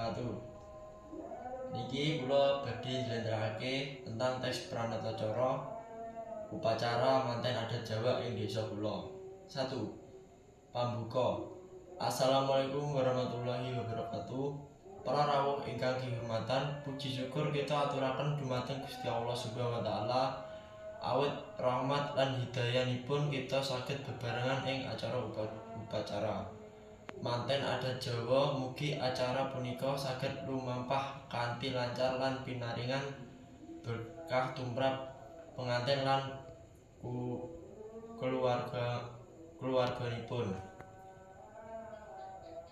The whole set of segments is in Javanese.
wabarakatuh. Niki kula badhe njlentrehake tentang teks Pranatacara upacara manten adat Jawa ing desa kula. 1. Pambuka. Assalamualaikum warahmatullahi wabarakatuh. Para rawuh ingkang dihormatan, puji syukur kita aturaken dumateng Gusti Allah Subhanahu wa taala awit rahmat lan hidayanipun kita saged bebarengan ing acara upacara manten adat Jawa. Mugi acara punika saged lumampah kanthi lancar lan pinaringan berkah tumrap pengantin lan keluarganipun.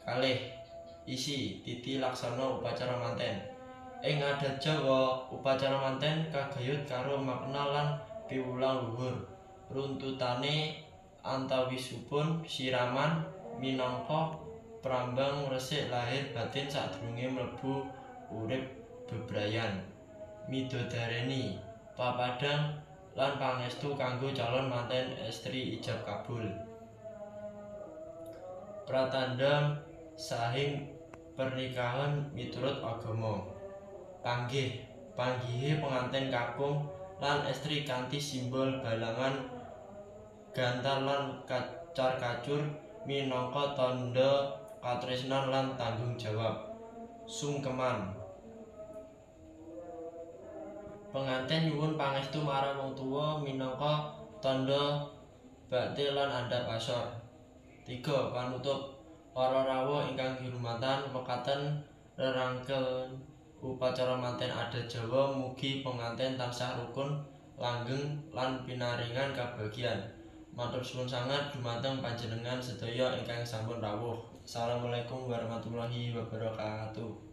Kalih isi titi laksana upacara manten. Ing adat Jawa, upacara manten kagayut karo makna lan piwulang luhur. Runtutane antawisipun siraman minangka prambang resik lahir batin sadurunge mlebu urip bebrayan. Midodareni papadang lan pangestu kanggo calon manten estri ijab kabul. Pratandha sahing pernikahan miturut agama. Panggihe pengantin kakung lan estri kanthi simbol balangan gantar lan kacar-kacur minangka tandha katresnan lan tanggung jawab. Sungkeman. Pengantin nyuwun pangestu marang wong tuwa minangka tandha bakti lan andhap asor. 3. Panutup. Para rawuh ingkang dihormatan, mekaten rerangkeun upacara manten adat Jawa. Mugi pengantin tansah rukun, langgeng lan pinaringan kabagyan. Matur suwun sanget dumateng panjenengan sedaya ingkang sampun rawuh. Assalamualaikum warahmatullahi wabarakatuh.